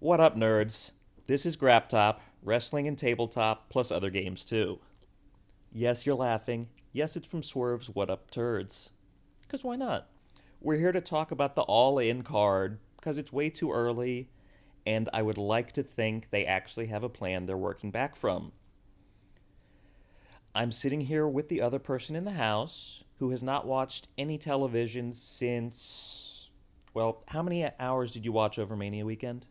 What up, nerds? This is Graptop, wrestling and tabletop, plus other games too. Yes, you're laughing. Yes, it's from Swerve's What Up Turds. Because why not? We're here to talk about the All In card, because it's way too early, and I would like to think they actually have a plan they're working back from. I'm sitting here with the other person in the house who has not watched any television since. Well, how many hours did you watch over Mania weekend?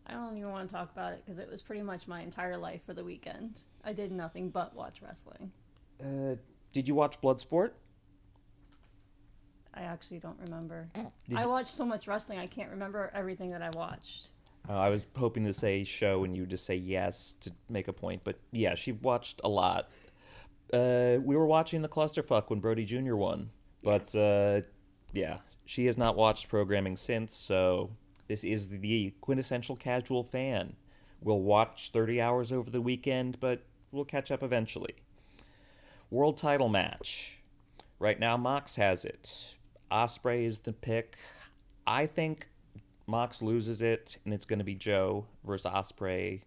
I don't even want to talk about it because it was pretty much my entire life for the weekend. I did nothing but watch wrestling. Uh, did you watch Bloodsport? I actually don't remember. Did I you? watched so much wrestling, I can't remember everything that I watched. I was hoping to say show and you would just say yes to make a point, but yeah, she watched a lot. We were watching the clusterfuck when Brody Jr. won, but Yes. yeah, she has not watched programming since, so this is the quintessential casual fan. We'll watch 30 hours over the weekend, but we'll catch up eventually. World title match. Right now, Mox has it. Osprey is the pick. I think Mox loses it, and it's going to be Joe versus Osprey.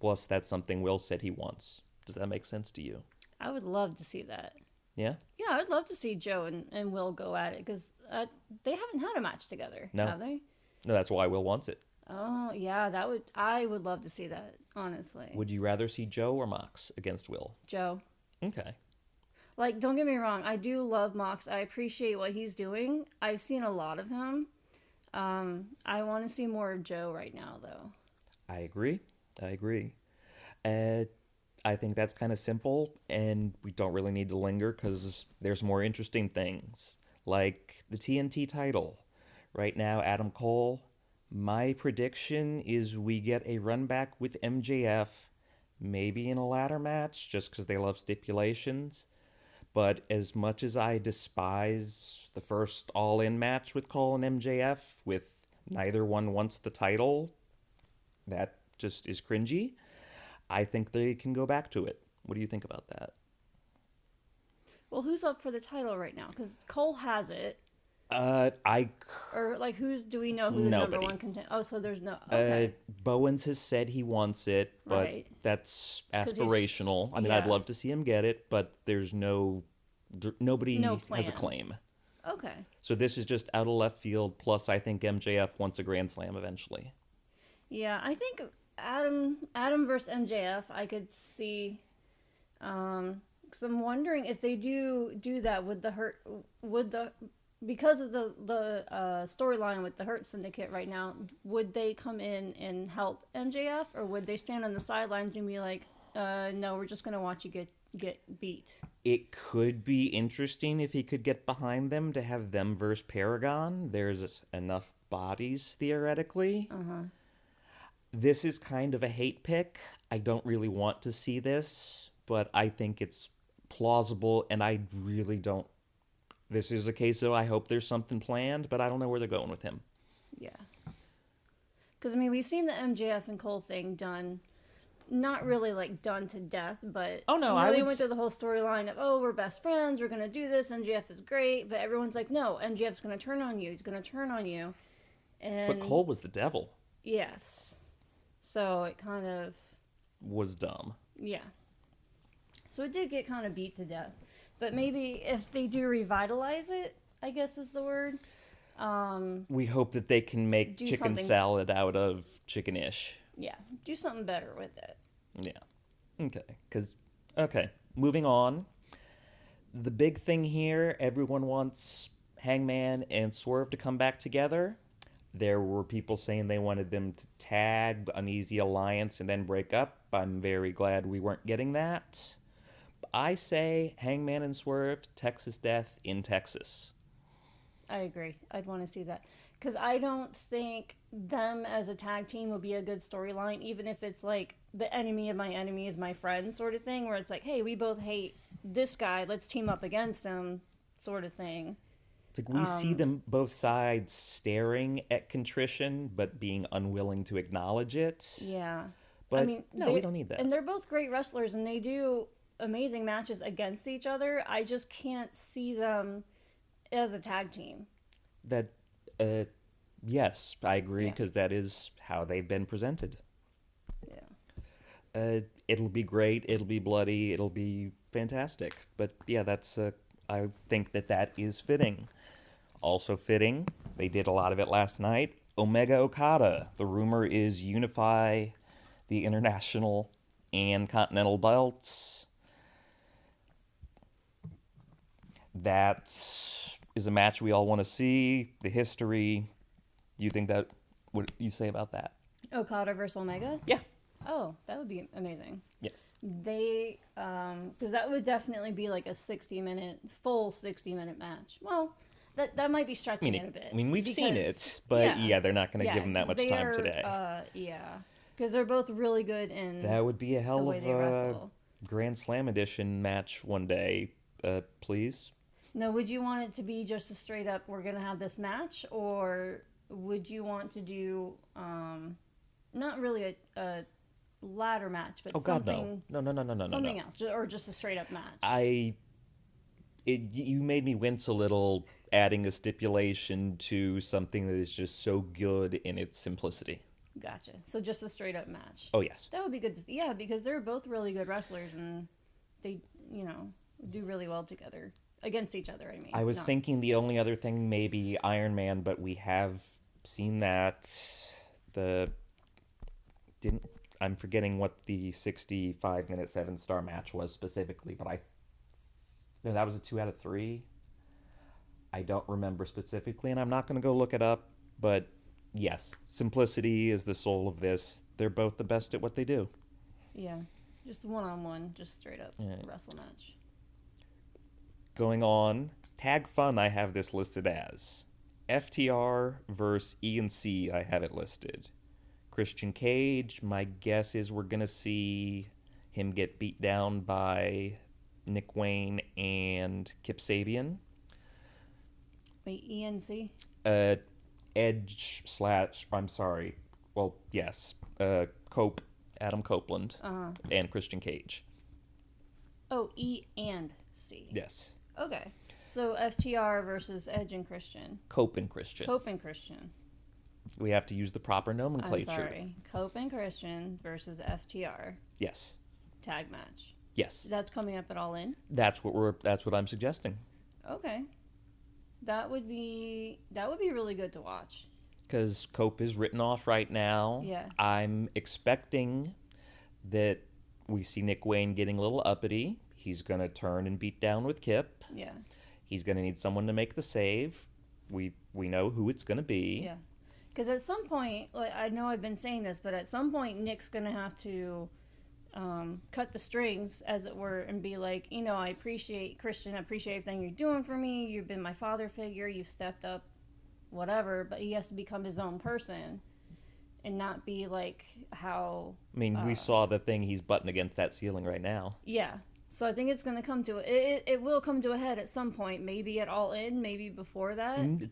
Plus, that's something Will said he wants. Does that make sense to you? I would love to see that. Yeah? Yeah, I'd love to see Joe and Will go at it because they haven't had a match together, No. have they? No, that's why Will wants it. Oh, yeah, I would love to see that, honestly. Would you rather see Joe or Mox against Will? Joe. Okay. Like, don't get me wrong, I do love Mox. I appreciate what he's doing. I've seen a lot of him. I want to see more of Joe right now, though. I agree. I agree. Uh, I think that's kind of simple, and we don't really need to linger because there's more interesting things, like the TNT title. Right now, Adam Cole. My prediction is we get a run back with MJF, maybe in a ladder match, just because they love stipulations. But as much as I despise the first All In match with Cole and MJF, with neither one wants the title, that just is cringy. I think they can go back to it. What do you think about that? Well, who's up for the title right now? Because Cole has it. I Or, like, do we know who the number nobody. one contender? Oh, so there's no. Uh, Okay. Bowens has said he wants it, but Right. that's Because he's. aspirational. I mean, I'd Yeah. love to see him get it, but there's No nobody has a plan. claim. Okay. So this is just out of left field. Plus, I think MJF wants a Grand Slam eventually. Yeah, I think Adam versus MJF, I could see. Because I'm wondering if they do that, would the because of the storyline with the Hurt Syndicate right now, would they come in and help MJF, or would they stand on the sidelines and be like, no, we're just gonna watch you get beat? It could be interesting if he could get behind them to have them versus Paragon. There's enough bodies theoretically. Uh huh. This is kind of a hate pick. I don't really want to see this, but I think it's plausible, and I really don't. This is a case of I hope there's something planned, but I don't know where they're going with him. Yeah. Because I mean, we've seen the MJF and Cole thing done, not really like done to death, but Oh no, you know I they would. went through the whole storyline of, oh, we're best friends, we're gonna do this, MJF is great, but everyone's like, no, MJF's gonna turn on you, he's gonna turn on you, But and Cole was the devil. yes, so it kind of, Was dumb. yeah, so it did get kind of beat to death, but maybe if they do revitalize it, I guess is the word. We hope that they can make Do chicken something, salad out of chicken-ish. yeah, do something better with it. Yeah. Okay. Okay. Moving on. The big thing here, everyone wants Hangman and Swerve to come back together. There were people saying they wanted them to tag, Uneasy Alliance, and then break up. I'm very glad we weren't getting that. I say Hangman and Swerve, Texas Death in Texas. I agree. I'd want to see that. Because I don't think them as a tag team would be a good storyline, even if it's like the enemy of my enemy is my friend sort of thing, where it's like, hey, we both hate this guy, let's team up against him sort of thing. It's like we see them both sides staring at contrition, but being unwilling to acknowledge it. Yeah. I But mean, no, we don't need that. and they're both great wrestlers and they do amazing matches against each other. I just can't see them as a tag team. That uh, Yes, I agree Yeah. because that is how they've been presented. Yeah. It'll be great. It'll be bloody. It'll be fantastic. But yeah, that's. I think that is fitting. Also fitting. They did a lot of it last night. Omega Okada. The rumor is unify the international and continental belts. That is a match we all want to see. The history. You think that? What do you say about that? Okada versus Omega. Yeah. Oh, that would be amazing. Yes. They, because that would definitely be like a 60-minute, full 60-minute match. Well, that might be stretching it a bit. We've seen it, but yeah, they're not going to give them that 'cause much time today. Yeah, because they're both really good in That would be a the hell way of they a wrestle. Grand Slam edition match one day, please. Now, would you want it to be just a straight up, we're going to have this match, or would you want to do, not really a ladder match, but Oh God, something, no, something no. else, or just a straight up match? You made me wince a little adding a stipulation to something that is just so good in its simplicity. Gotcha. So just a straight up match. Oh yes. That would be good. Yeah, because they're both really good wrestlers and they, do really well together against each other. I mean, I was thinking the only other thing maybe Iron Man, but we have seen that. I'm forgetting what the 65-minute 7-star match was specifically, but no, that was a 2 out of 3. I don't remember specifically, and I'm not going to go look it up, but yes, simplicity is the soul of this. They're both the best at what they do. Yeah, just one-on-one, just straight up Yeah. wrestle match. Going on, Tag Fun, I have this listed as FTR versus E&C, I have it listed. Christian Cage, my guess is we're going to see him get beat down by Nick Wayne and Kip Sabian. Wait, ENC? Edge / I'm sorry. Well, yes. Adam Copeland and Christian Cage. Oh, E and C. Yes. Okay. So FTR versus Edge and Christian. Cope and Christian. Cope and Christian. We have to use the proper nomenclature. I'm sorry. Cope and Christian versus FTR. Yes. Tag match. Yes. That's coming up at All In? That's what I'm suggesting. Okay. That would be really good to watch. Because Cope is written off right now. Yeah. I'm expecting that we see Nick Wayne getting a little uppity. He's going to turn and beat down with Kip. Yeah. He's going to need someone to make the save. We know who it's going to be. Yeah. Because at some point, like I know I've been saying this, but at some point Nick's going to have to cut the strings, as it were, and be like, I appreciate Christian, I appreciate everything you're doing for me. You've been my father figure. You've stepped up, whatever. But he has to become his own person and not be like how... we saw the thing he's butting against that ceiling right now. Yeah. So I think it's going to come to it will come to a head at some point. Maybe at All In, maybe before that.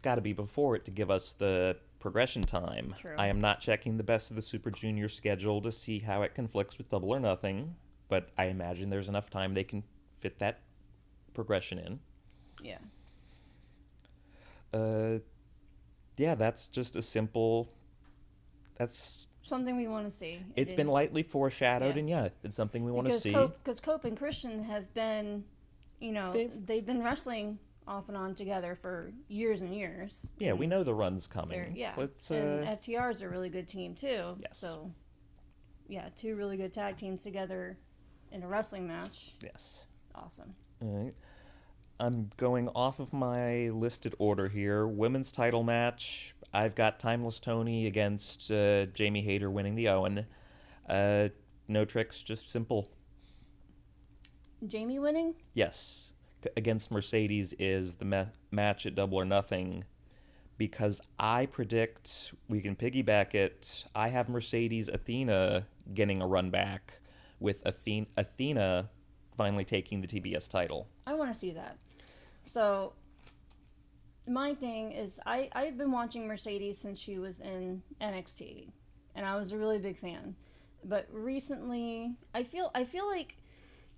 Got to be before it to give us the progression time. True. I am not checking the Best of the Super Junior schedule to see how it conflicts with Double or Nothing, but I imagine there's enough time they can fit that progression in. Yeah. Yeah, that's just a simple... That's... something we want to see. It's been lightly foreshadowed, Yeah. and it's something we want to see. Because Cope and Christian have been, they've been wrestling off and on together for years and years. Yeah, we know the run's coming. Yeah. And FTR is a really good team, too. Yes. So, yeah, 2 really good tag teams together in a wrestling match. Yes. Awesome. All right. I'm going off of my listed order here. Women's title match. I've got Timeless Tony against Jamie Hayter winning the Owen. No tricks, just simple. Jamie winning? Yes. Against Mercedes is the match at Double or Nothing, because I predict we can piggyback it. I have Mercedes Athena getting a run back with Athena finally taking the TBS title. I want to see that. So, my thing is, I've been watching Mercedes since she was in NXT, and I was a really big fan. But recently, I feel like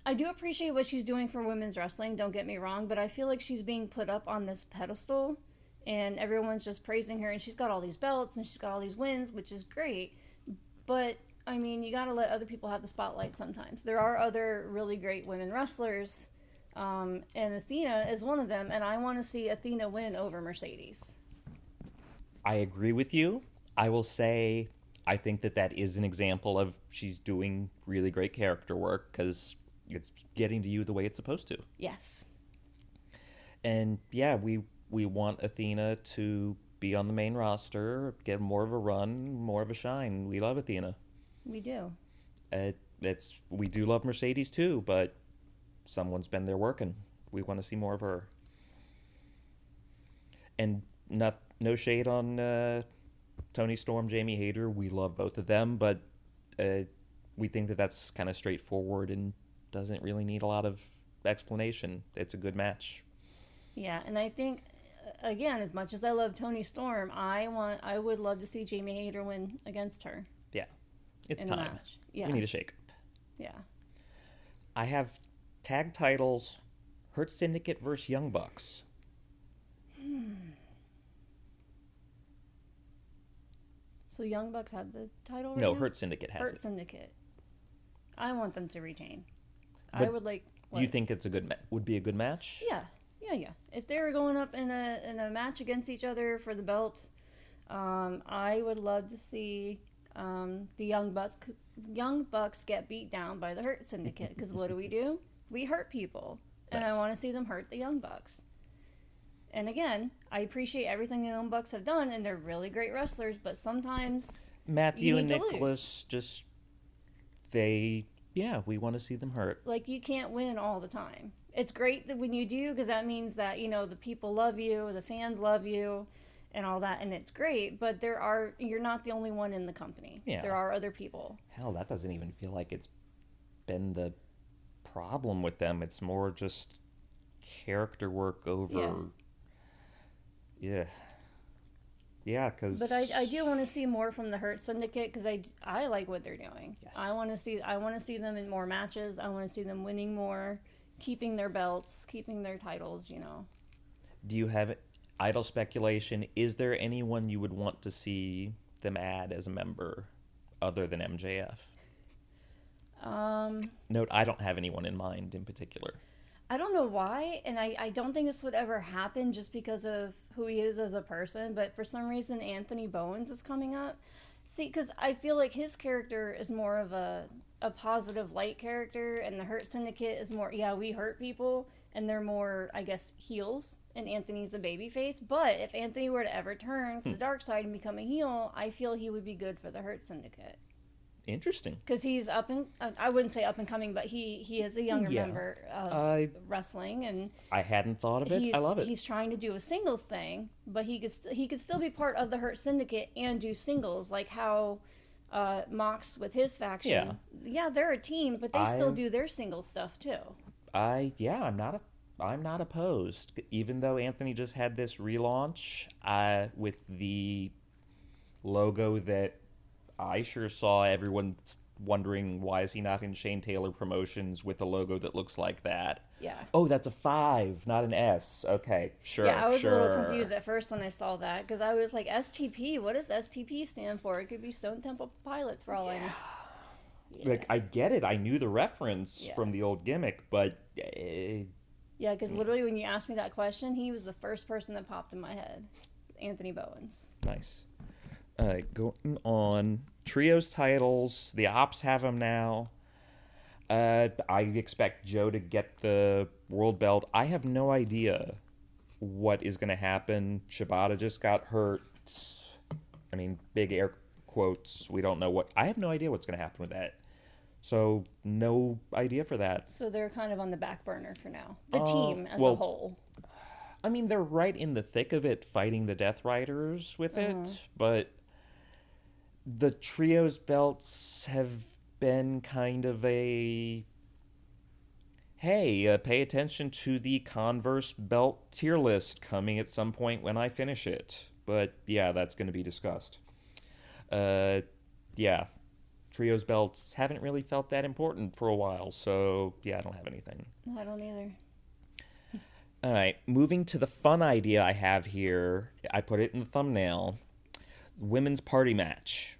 I do appreciate what she's doing for women's wrestling, don't get me wrong, but I feel like she's being put up on this pedestal, and everyone's just praising her, and she's got all these belts and she's got all these wins, which is great. But I mean, you got to let other people have the spotlight sometimes. There are other really great women wrestlers, and Athena is one of them, and I want to see Athena win over Mercedes. I agree with you. I will say I think that is an example of she's doing really great character work because it's getting to you the way it's supposed to. Yes. And yeah, we want Athena to be on the main roster, get more of a run, more of a shine. We love Athena. We do. We do love Mercedes too, but someone's been there working. We want to see more of her. And no shade on Tony Storm, Jamie Hayter. We love both of them, but we think that's kind of straightforward and doesn't really need a lot of explanation. It's a good match. Yeah, and I think again, as much as I love Tony Storm, I would love to see Jamie Hayter win against her. Yeah, it's in time. A match. Yeah, we need a shake. Yeah. I have tag titles: Hurt Syndicate versus Young Bucks. So Young Bucks have the title right No, now? Hurt Syndicate has Hurt it. Syndicate. I want them to retain. But I would like. Do you think it's would be a good match? Yeah. If they were going up in a match against each other for the belt, I would love to see the Young Bucks get beat down by the Hurt Syndicate. Because what do? We hurt people, and Nice. I want to see them hurt the Young Bucks. And again, I appreciate everything the Young Bucks have done, and they're really great wrestlers. But sometimes Matthew you and need to Nicholas we want to see them hurt. like you can't win all the time. It's great that when you do, because that means that the people love you, the fans love you, and all that, and it's great. But you're not the only one in the company. Yeah. There are other people. Hell, that doesn't even feel like it's been the problem with them. It's more just character work over. Yeah. Yeah, because. But I do want to see more from the Hurt Syndicate because I like what they're doing. Yes. I want to see them in more matches. I want to see them winning more, keeping their belts, keeping their titles. Do you have idle speculation? Is there anyone you would want to see them add as a member other than MJF? Note, I don't have anyone in mind in particular. I don't know why, and I don't think this would ever happen just because of who he is as a person, but for some reason Anthony Bowens is coming up. See, because I feel like his character is more of a positive light character, and the Hurt Syndicate is more, we hurt people, and they're more, I guess, heels, and Anthony's a babyface. But if Anthony were to ever turn to the dark side and become a heel, I feel he would be good for the Hurt Syndicate. Interesting. Because he's I wouldn't say up and coming, but he is a younger member of wrestling, and I hadn't thought of it. I love it. He's trying to do a singles thing, but he could still be part of the Hurt Syndicate and do singles, like how Mox with his faction. Yeah, they're a team, but they still do their singles stuff too. I'm not opposed. Even though Anthony just had this relaunch with the logo that I sure saw everyone wondering, why is he not in Shane Taylor Promotions with a logo that looks like that? Yeah. Oh, that's a 5, not an S. Okay, sure. Yeah, I was a little confused at first when I saw that, because I was like, STP? What does STP stand for? It could be Stone Temple Pilots for all I know. Yeah. Like, I get it. I knew the reference from the old gimmick, but... yeah, because literally when you asked me that question, he was the first person that popped in my head. Anthony Bowens. Nice. Going on, trios titles, the Ops have them now. I expect Joe to get the world belt. I have no idea what is going to happen. Shibata just got hurt. I mean, big air quotes. We don't know what. I have no idea what's going to happen with that. So, no idea for that. So they're kind of on the back burner for now. The team as a whole. I mean, they're right in the thick of it, fighting the Death Riders with it, but the trios belts have been kind of a, hey, pay attention to the Converse belt tier list coming at some point when I finish it. But yeah, that's going to be discussed. Yeah, trios belts haven't really felt that important for a while, so yeah, I don't have anything. No, I don't either. All right, moving to the fun idea I have here. I put it in the thumbnail. Women's party match.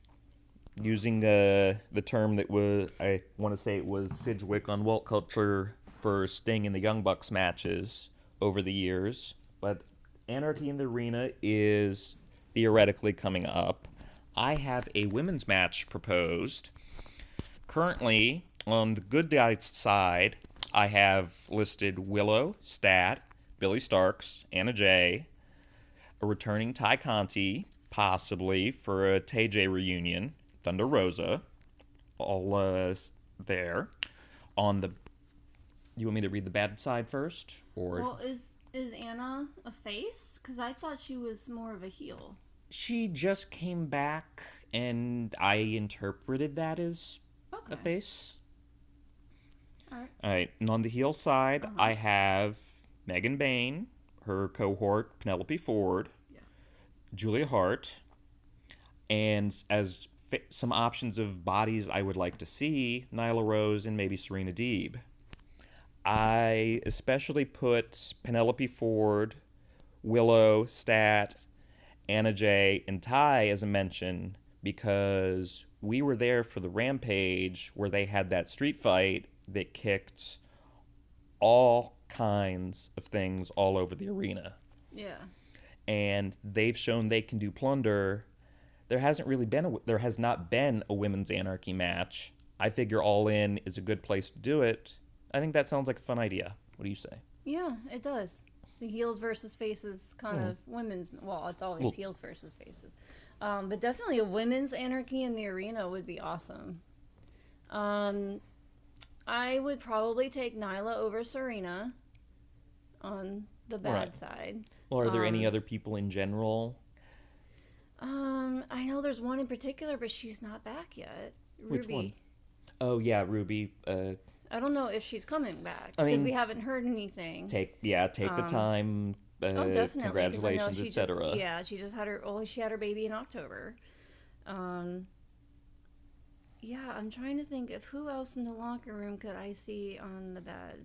Using the term that was, I want to say it was Sidgwick on Walt Culture for Sting in the Young Bucks matches over the years. But Anarchy in the Arena is theoretically coming up. I have a women's match proposed. Currently, on the good guys side, I have listed Willow, Stat, Billy Starks, Anna Jay, a returning Ty Conti, possibly for a TJ reunion, Thunder Rosa, all there. On the, you want me to read the bad side first, or Well, is Anna a face? Because I thought she was more of a heel. she just came back, and I interpreted that as a Okay. face. All right. All right, and on the heel side, I have Megan Bain, her cohort Penelope Ford, Yeah. Julia Hart, and as some options of bodies I would like to see, Nyla Rose and maybe Serena Deeb. I especially put Penelope Ford, Willow, Stat, Anna Jay, and Ty as a mention because we were there for the Rampage where they had that street fight that kicked all kinds of things all over the arena. Yeah. And they've shown they can do plunder. There has not been a women's anarchy match. I figure All In is a good place to do it. I think that sounds like a fun idea. What do you say? Yeah, it does. The heels versus faces kind of women's. Well, it's always Well- heels versus faces. But definitely a women's anarchy in the arena would be awesome. I would probably take Nyla over Serena on the bad Right. side. Well, are there any other people in general? I know there's one in particular, but she's not back yet. Ruby. Which one? Oh yeah, Ruby. I don't know if she's coming back I because mean, we haven't heard anything. take the time. Oh, definitely. 'Cause I know Congratulations, she etc. just- Yeah, she just had her. Oh, she had her baby in October. Yeah, I'm trying to think of who else in the locker room could I see on the bad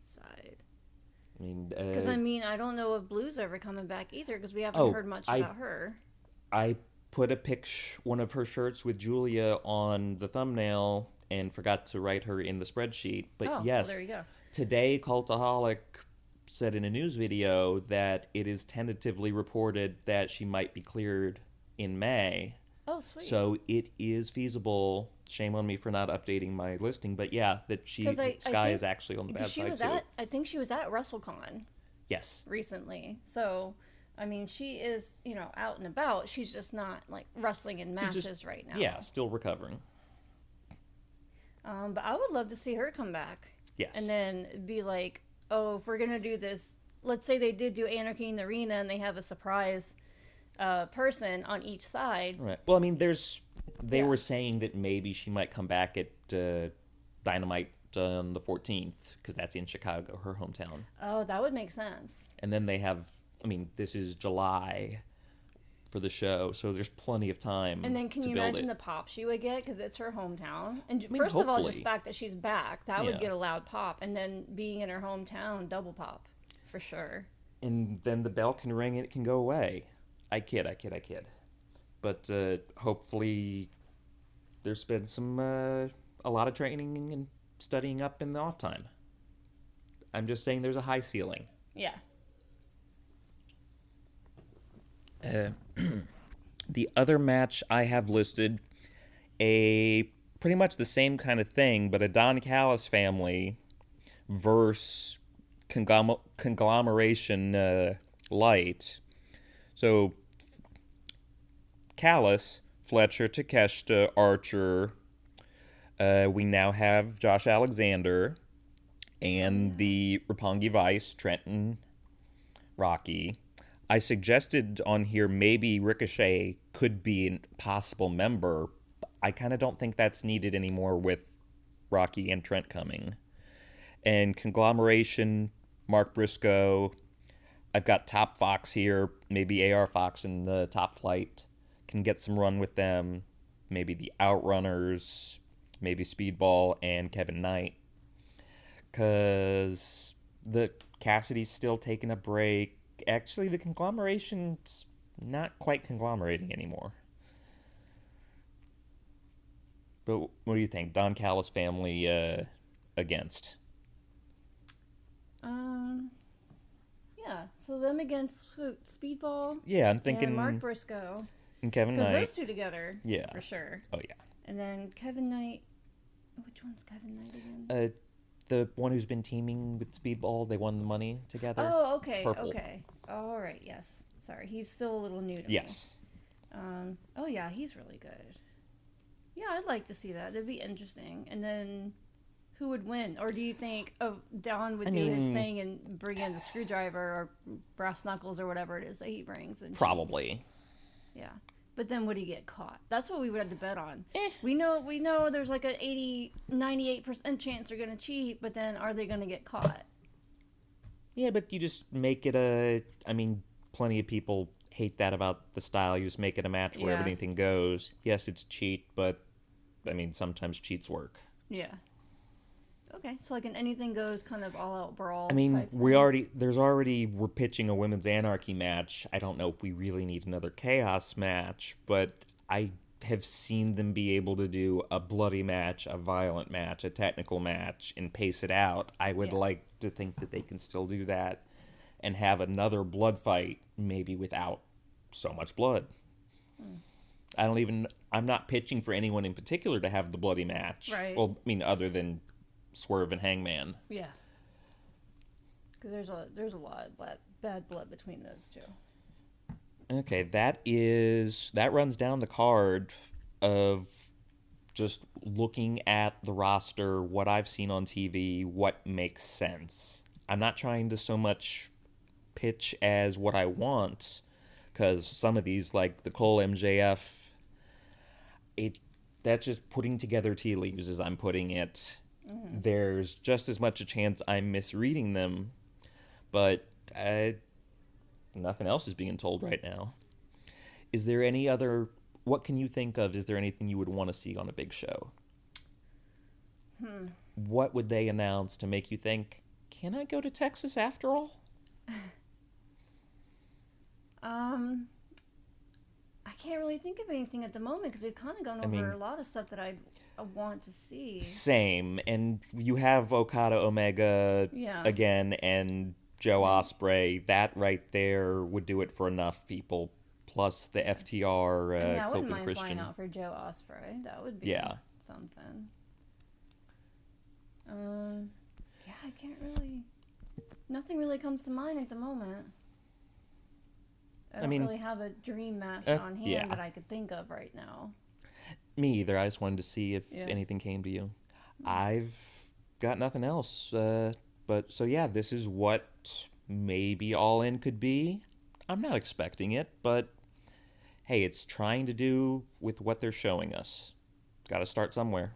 side. I mean, Because I don't know if Blue's ever coming back either because we haven't Oh, heard much I- about her. I put one of her shirts with Julia on the thumbnail and forgot to write her in the spreadsheet. But Oh, yes, well, there you go. today Cultaholic said in a news video that it is tentatively reported that she might be cleared in May. Oh, sweet. So it is feasible. Shame on me for not updating my listing, but yeah, that 'Cause I Sky think- is actually on the bad because side too. I think she was at WrestleCon Yes. recently. So, I mean, she is, out and about. She's just not like wrestling in She's matches just- right now. Yeah, still recovering. But I would love to see her come back. Yes. And then be like, oh, if we're going to do this, let's say they did do Anarchy in the Arena and they have a surprise person on each side. Right. Well, I mean, they Yeah. were saying that maybe she might come back at Dynamite on the 14th because that's in Chicago, her hometown. Oh, that would make sense. And then they have, I mean, this is July for the show, so there's plenty of time. And then can to you build imagine it. the pop she would get because it's her hometown? And mean, first of all, just hopefully. the fact that she's back, that would Yeah. get a loud pop. And then being in her hometown, double pop for sure. And then the bell can ring and it can go away. I kid. But hopefully there's been a lot of training and studying up in the off time. I'm just saying there's a high ceiling. Yeah. The other match I have listed, pretty much the same kind of thing, but a Don Callis family versus conglomeration light. So Callis, Fletcher, Takeshita, Archer. We now have Josh Alexander and the Roppongi Vice, Trenton, Rocky. I suggested on here maybe Ricochet could be a possible member. I kind of don't think that's needed anymore with Rocky and Trent coming. And conglomeration, Mark Briscoe. I've got Top Fox here. Maybe AR Fox in the Top Flight can get some run with them. Maybe the Outrunners. Maybe Speedball and Kevin Knight. Because the Cassidy's still taking a break. Actually, the conglomeration's not quite conglomerating anymore. But what do you think? Don Callis family against? Um, yeah. So them against who, Speedball Yeah, I'm and Mark thinking Briscoe, and Kevin because those Knight. two together, Yeah. for sure. Oh yeah. And then Kevin Knight. Which one's Kevin Knight again? The one who's been teaming with Speedball, they won the money together. Oh, okay, Purple. okay. All right, yes. Sorry, he's still a little new to Yes. me. Oh yeah, he's really good. Yeah, I'd like to see that. It'd be interesting. And then, who would win? Or do you think Don would do his thing and bring in the screwdriver or brass knuckles or whatever it is that he brings? And Probably. cheats? Yeah. But then would he get caught? That's what we would have to bet on. We know there's like an 98% chance they're going to cheat, but then are they going to get caught? Yeah, but you just make it plenty of people hate that about the style. You just make it a match where Yeah. anything goes. Yes, it's a cheat, but sometimes cheats work. Yeah. Okay, so like an anything goes kind of all out brawl. I mean, type thing. we're pitching a women's anarchy match. I don't know if we really need another chaos match, but I have seen them be able to do a bloody match, a violent match, a technical match, and pace it out. I would Yeah. like to think that they can still do that and have another blood fight, maybe without so much blood. I'm not pitching for anyone in particular to have the bloody match. Right. Well, other than Swerve and Hangman. Yeah. Because there's a lot of bad blood between those two. Okay, that runs down the card of just looking at the roster, what I've seen on TV, what makes sense. I'm not trying to so much pitch as what I want, because some of these, like the Cole MJF, that's just putting together tea leaves as I'm putting it. There's just as much a chance I'm misreading them, but nothing else is being told right now. Is there any other... What can you think of? Is there anything you would want to see on a big show? What would they announce to make you think, can I go to Texas after all? I can't really think of anything at the moment because we've kind of gone over a lot of stuff that I want to see. Same. And you have Okada Omega again and Joe Ospreay. That right there would do it for enough people. Plus the FTR I wouldn't Cope and mind Christian. flying out for Joe Ospreay. That would be something. I can't really... Nothing really comes to mind at the moment. I don't really have a dream match on hand that I could think of right now. Me either. I just wanted to see if anything came to you. I've got nothing else. This is what maybe All In could be. I'm not expecting it, but hey, it's trying to do with what they're showing us. Got to start somewhere.